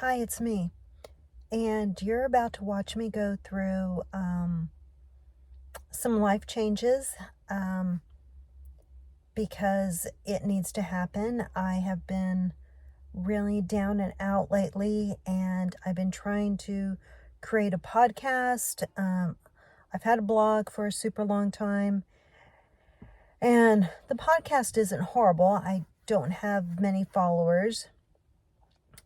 Hi, it's me. And you're about to watch me go through some life changes um, because it needs to happen. I have been really down and out lately, and I've been trying to create a podcast. I've had a blog for a super long time, and the podcast isn't horrible. I don't have many followers,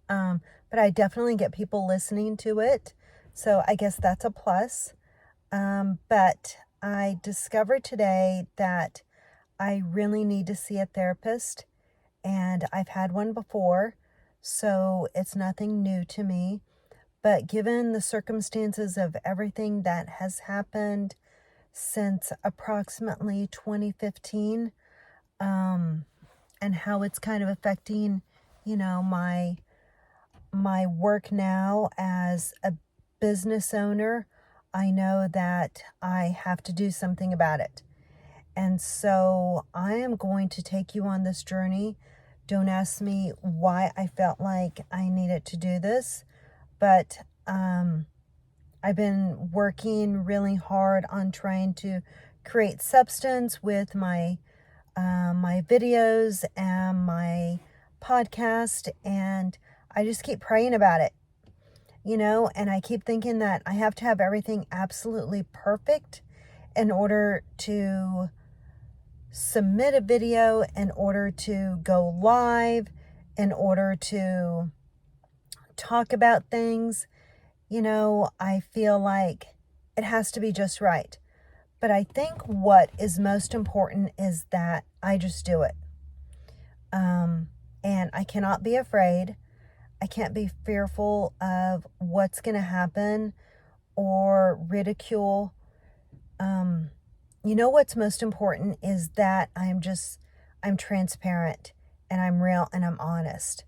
but I definitely get people listening to it. So I guess that's a plus. But I discovered today that I really need to see a therapist, and I've had one before, so it's nothing new to me. But given the circumstances of everything that has happened since approximately 2015, and how it's kind of affecting, my work now as a business owner, I know that I have to do something about it. And so I am going to take you on this journey. Don't ask me why I felt like I needed to do this, but I've been working really hard on trying to create substance with my videos and my podcast, and I just keep praying about it, and I keep thinking that I have to have everything absolutely perfect in order to submit a video, in order to go live, in order to talk about things. I feel like it has to be just right. But I think what is most important is that I just do it. And I cannot be afraid. I can't be fearful of what's going to happen or ridicule. What's most important is that I'm transparent, and I'm real, and I'm honest.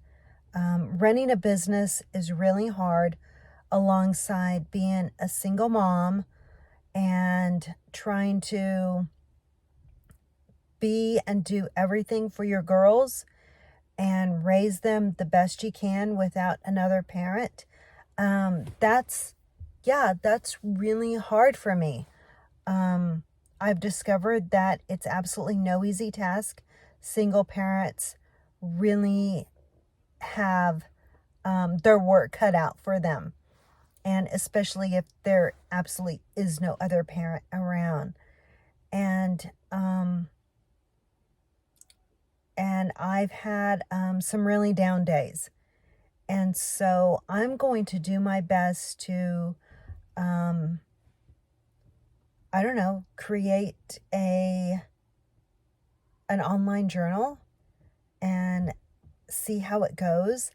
Running a business is really hard alongside being a single mom and trying to be and do everything for your girls and raise them the best you can without another parent. That's really hard for me. I've discovered that it's absolutely no easy task. Single parents really have their work cut out for them, and especially if there absolutely is no other parent around. And I've had some really down days. And so I'm going to do my best to, create an online journal and see how it goes.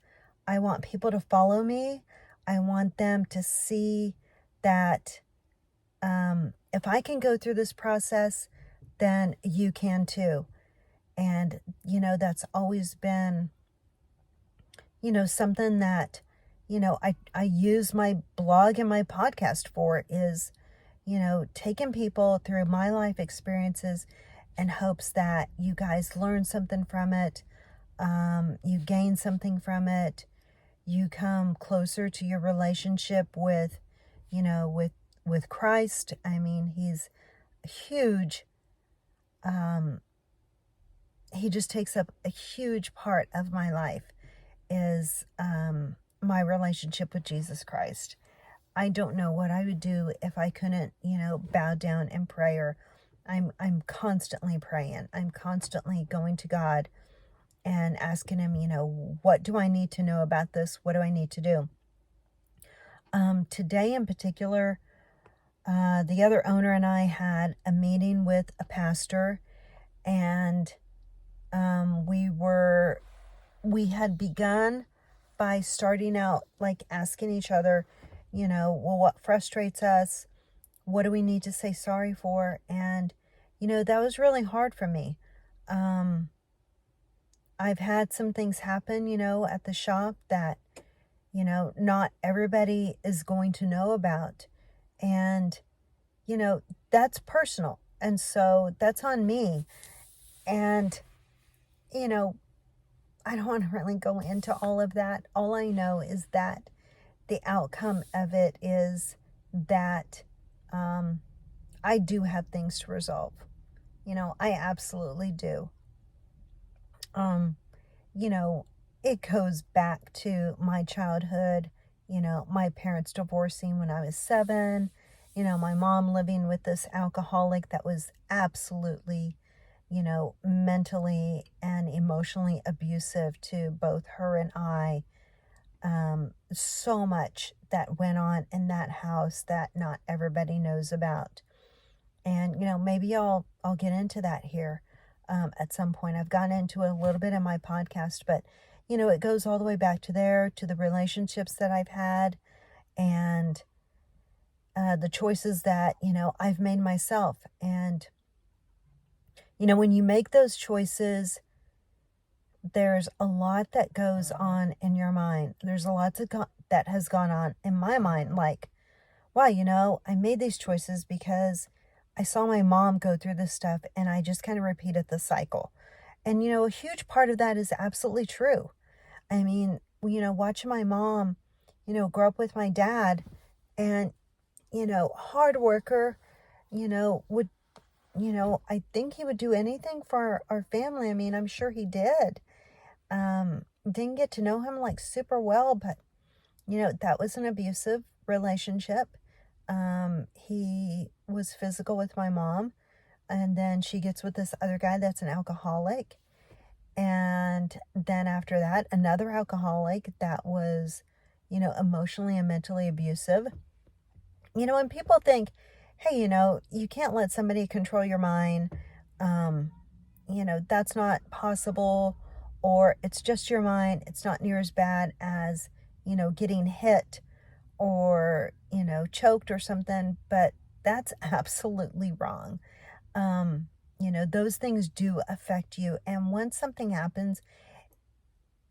I want people to follow me. I want them to see that if I can go through this process, then you can too. And, that's always been, something that, I use my blog and my podcast for, is, taking people through my life experiences in hopes that you guys learn something from it. You gain something from it. You come closer to your relationship with, with Christ. I mean, he's huge. He just takes up a huge part of my life, is my relationship with Jesus Christ. I don't know what I would do if I couldn't, bow down in prayer. I'm constantly praying. I'm constantly going to God and asking him, what do I need to know about this? What do I need to do? Today in particular, the other owner and I had a meeting with a pastor, and we had begun by starting out like asking each other, what frustrates us? What do we need to say sorry for? And, that was really hard for me. I've had some things happen, at the shop that, not everybody is going to know about. And, that's personal. And so that's on me. And, you know, I don't want to really go into all of that. All I know is that the outcome of it is that I do have things to resolve. I absolutely do. Um, you know, it goes back to my childhood, my parents divorcing when I was 7, my mom living with this alcoholic that was absolutely, mentally and emotionally abusive to both her and I. So much that went on in that house that not everybody knows about. And maybe I'll get into that here at some point. I've gotten into it a little bit in my podcast, but it goes all the way back to there, to the relationships that I've had, and the choices that I've made myself. And when you make those choices, there's a lot that goes on in your mind. There's a lot that has gone on in my mind, like, wow, I made these choices because I saw my mom go through this stuff, and I just kind of repeated the cycle. And a huge part of that is absolutely true. I mean, watching my mom, grow up with my dad, and hard worker, would, I think he would do anything for our family. I mean, I'm sure he did. Didn't get to know him like super well, but that was an abusive relationship. He was physical with my mom, and then she gets with this other guy that's an alcoholic. And then after that, another alcoholic that was, emotionally and mentally abusive. And people think, hey, you can't let somebody control your mind. That's not possible, or it's just your mind. It's not near as bad as, getting hit or, choked or something. But that's absolutely wrong. Those things do affect you. And once something happens,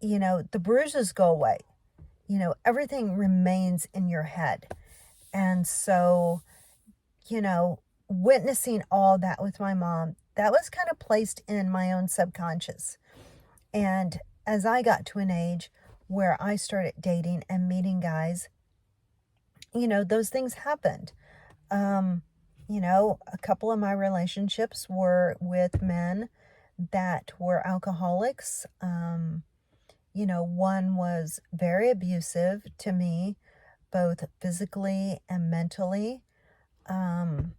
the bruises go away. Everything remains in your head. And so, witnessing all that with my mom, that was kind of placed in my own subconscious. And as I got to an age where I started dating and meeting guys, those things happened. A couple of my relationships were with men that were alcoholics. One was very abusive to me, both physically and mentally. And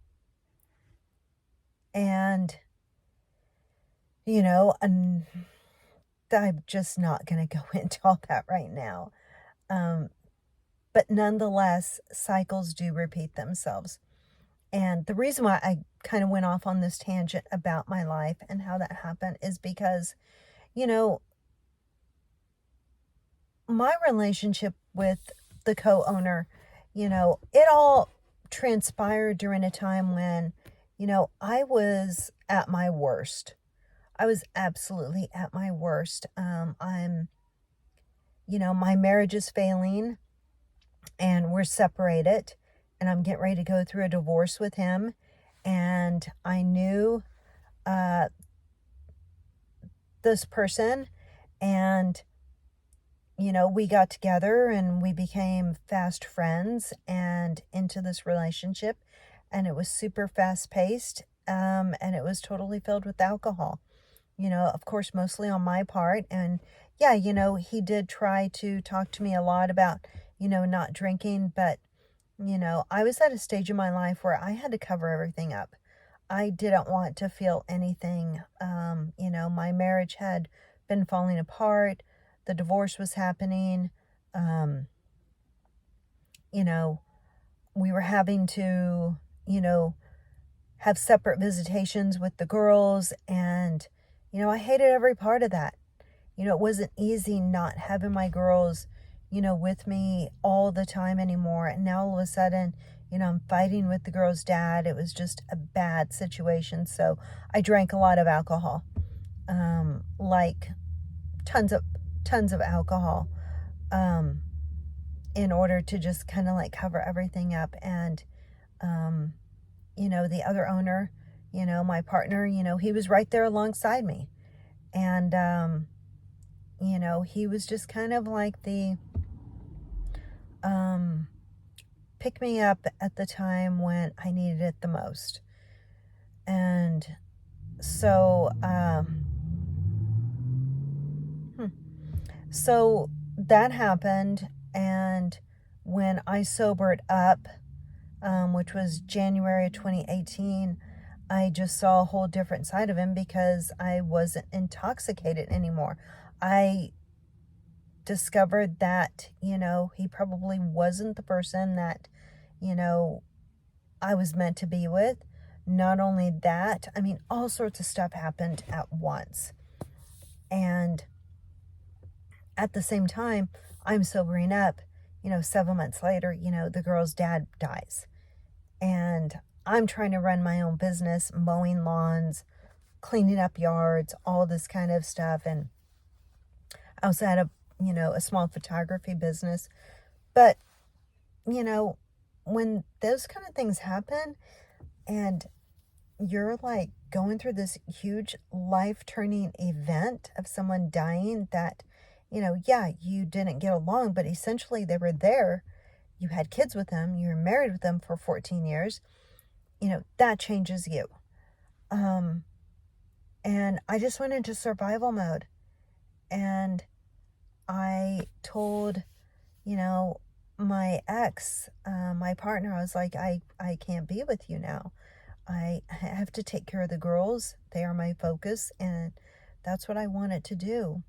I'm just not going to go into all that right now. But nonetheless, cycles do repeat themselves. And the reason why I kind of went off on this tangent about my life and how that happened is because, my relationship with the co-owner, it all transpired during a time when, I was at my worst. I was absolutely at my worst. My marriage is failing, and we're separated, and I'm getting ready to go through a divorce with him. And I knew this person, and we got together and we became fast friends and into this relationship, and it was super fast paced, and it was totally filled with alcohol. Of course, mostly on my part. And yeah, he did try to talk to me a lot about, not drinking, but, I was at a stage in my life where I had to cover everything up. I didn't want to feel anything. My marriage had been falling apart. The divorce was happening. We were having to, have separate visitations with the girls. And, I hated every part of that. It wasn't easy not having my girls, with me all the time anymore. And now all of a sudden, I'm fighting with the girl's dad. It was just a bad situation. So I drank a lot of alcohol, like tons of alcohol, in order to just kind of like cover everything up. And, the other owner, my partner, he was right there alongside me. And, you know, he was just kind of like the pick me up at the time when I needed it the most. And so, so that happened. And when I sobered up, which was January 2018, I just saw a whole different side of him because I wasn't intoxicated anymore. I discovered that, you know, he probably wasn't the person that, you know, I was meant to be with. Not only that, I mean, all sorts of stuff happened at once. And at the same time, I'm sobering up, you know, 7 months later, you know, the girl's dad dies. And I'm trying to run my own business, mowing lawns, cleaning up yards, all this kind of stuff. And I also had a small photography business. But, you know, when those kind of things happen and you're like going through this huge life-turning event of someone dying that, you know, yeah, you didn't get along, but essentially they were there. You had kids with them. You were married with them for 14 years. You know, that changes you. And I just went into survival mode. And I told, you know, my ex, my partner, I was like, I can't be with you now. I have to take care of the girls. They are my focus, and that's what I wanted to do.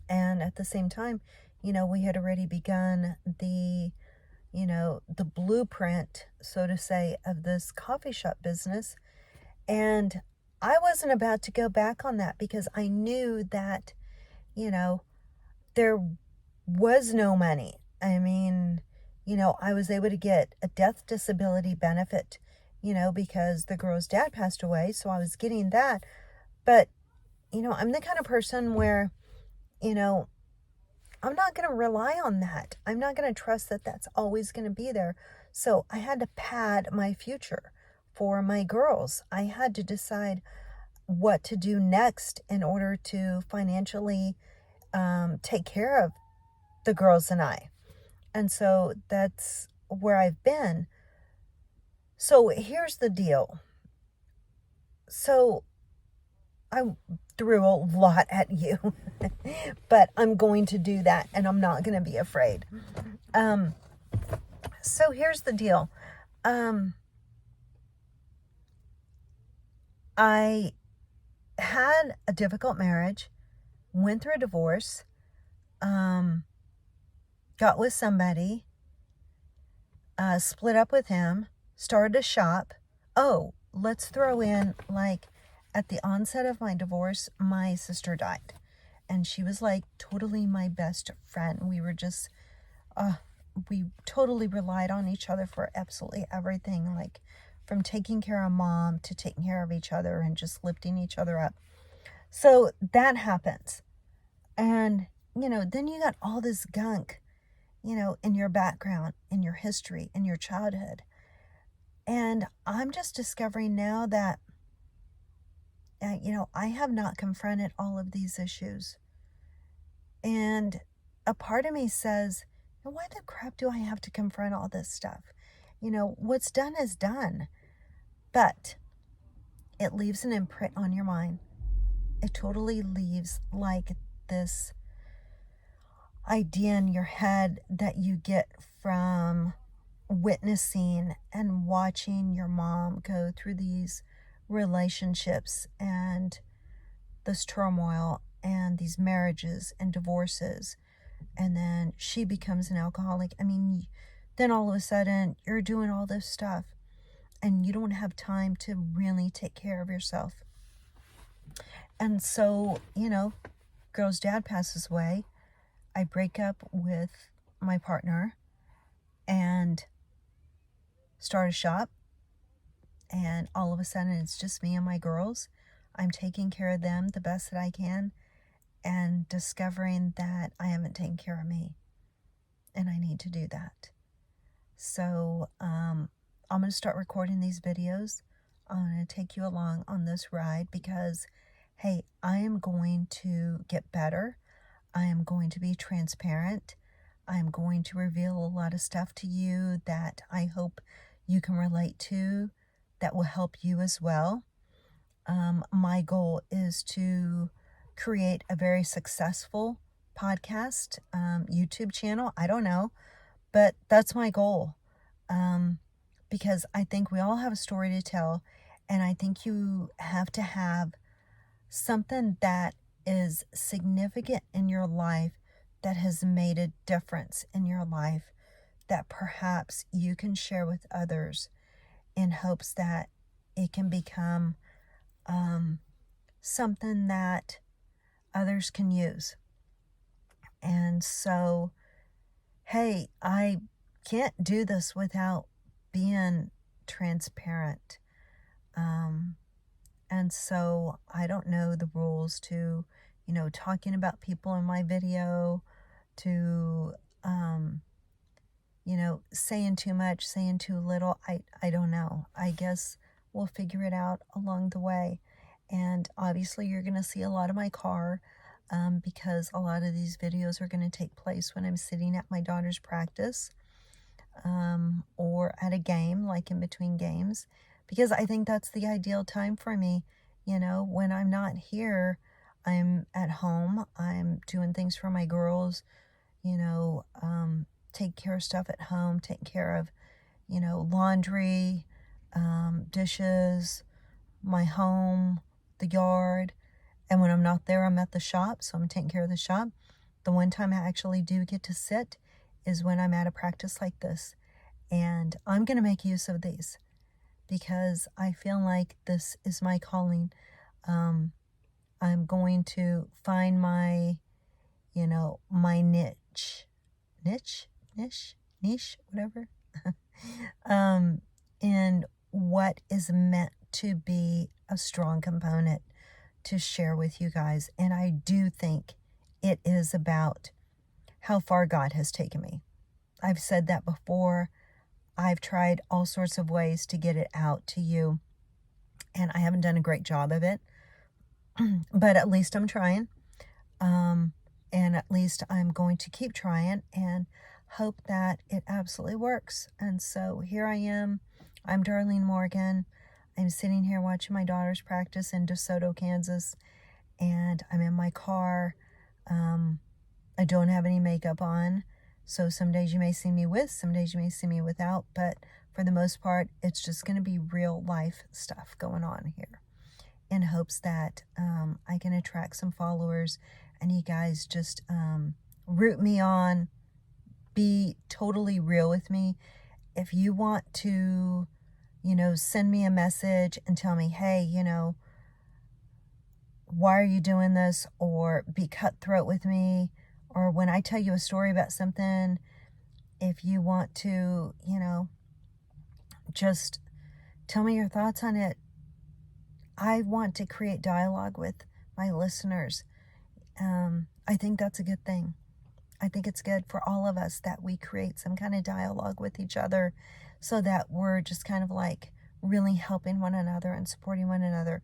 And at the same time, you know, we had already begun the blueprint, so to say, of this coffee shop business. And I wasn't about to go back on that because I knew that, you know, there was no money. I mean, you know, I was able to get a death disability benefit, you know, because the girl's dad passed away. So I was getting that. But, you know, I'm the kind of person where, you know, I'm not going to rely on that. I'm not going to trust that that's always going to be there. So I had to pad my future for my girls. I had to decide what to do next in order to financially take care of the girls and I. And so that's where I've been. So here's the deal. So I threw a lot at you, but I'm going to do that and I'm not going to be afraid. So here's the deal. I had a difficult marriage, went through a divorce, got with somebody, split up with him, started a shop. Oh, let's throw in, like, at the onset of my divorce, my sister died. And she was like totally my best friend. We were just, we totally relied on each other for absolutely everything, like from taking care of mom to taking care of each other and just lifting each other up. So that happens. And, you know, then you got all this gunk, you know, in your background, in your history, in your childhood. And I'm just discovering now that, you know, I have not confronted all of these issues. And a part of me says, why the crap do I have to confront all this stuff? You know, what's done is done. But it leaves an imprint on your mind. It totally leaves like this idea in your head that you get from witnessing and watching your mom go through these relationships and this turmoil and these marriages and divorces, and then she becomes an alcoholic. I mean, then all of a sudden you're doing all this stuff and you don't have time to really take care of yourself. And so, you know, girl's dad passes away. I break up with my partner and start a shop. And all of a sudden it's just me and my girls. I'm taking care of them the best that I can and discovering that I haven't taken care of me. And I need to do that. So I'm going to start recording these videos. I'm going to take you along on this ride because hey, I am going to get better. I am going to be transparent. I am going to reveal a lot of stuff to you that I hope you can relate to, that will help you as well. My goal is to create a very successful podcast, YouTube channel. I don't know, but that's my goal. Because I think we all have a story to tell, and I think you have to have something that is significant in your life, that has made a difference in your life, that perhaps you can share with others in hopes that it can become something that others can use. And so, hey, I can't do this without being transparent. And so I don't know the rules to, talking about people in my video, to, saying too much, saying too little. I don't know. I guess we'll figure it out along the way. And obviously you're going to see a lot of my car, because a lot of these videos are going to take place when I'm sitting at my daughter's practice, or at a game, like in between games, because I think that's the ideal time for me. When I'm not here, I'm at home, I'm doing things for my girls, take care of stuff at home, take care of, laundry, dishes, my home, the yard. And when I'm not there, I'm at the shop, so I'm taking care of the shop. The one time I actually do get to sit is when I'm at a practice like this. And I'm going to make use of these because I feel like this is my calling. I'm going to find my, my niche, whatever, in what is meant to be a strong component to share with you guys. And I do think it is about how far God has taken me. I've said that before. I've tried all sorts of ways to get it out to you, and I haven't done a great job of it, but at least I'm trying. And at least I'm going to keep trying and hope that it absolutely works. And so here I am. I'm Darlene Morgan. I'm sitting here watching my daughter's practice in DeSoto, Kansas, and I'm in my car. I don't have any makeup on, so some days you may see me with, some days you may see me without, but for the most part, it's just going to be real life stuff going on here, in hopes that I can attract some followers and you guys just root me on, be totally real with me. If you want to, send me a message and tell me, hey, why are you doing this? Or be cutthroat with me. Or when I tell you a story about something, if you want to, just tell me your thoughts on it. I want to create dialogue with my listeners. I think that's a good thing. I think it's good for all of us that we create some kind of dialogue with each other, so that we're just kind of like really helping one another and supporting one another.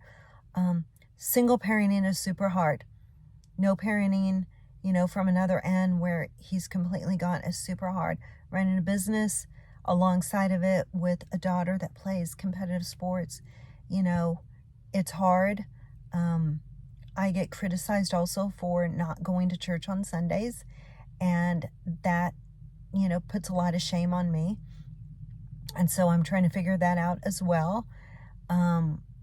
Single parenting is super hard. No parenting, from another end where he's completely gone is super hard. Running a business alongside of it with a daughter that plays competitive sports, it's hard. I get criticized also for not going to church on Sundays, and that, puts a lot of shame on me. And so I'm trying to figure that out as well.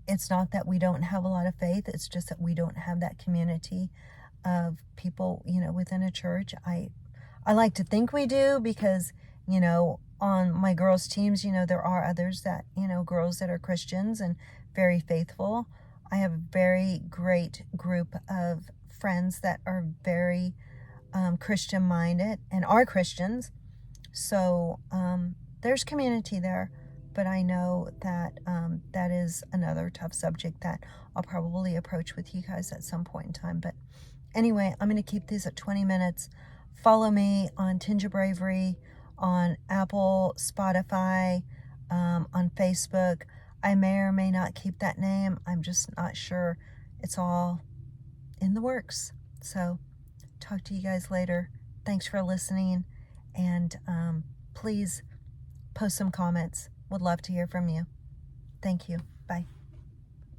It's not that we don't have a lot of faith, it's just that we don't have that community of people, within a church. I like to think we do because, on my girls' teams, there are others that, girls that are Christians and very faithful. I have a very great group of friends that are very Christian minded and are Christians. So there's community there, but I know that that is another tough subject that I'll probably approach with you guys at some point in time. But anyway, I'm going to keep these at 20 minutes. Follow me on Tinge of Bravery, on Apple, Spotify, on Facebook. I may or may not keep that name. I'm just not sure. it's all in the works. So talk to you guys later. Thanks for listening, and please post some comments. Would love to hear from you. Thank you. Bye.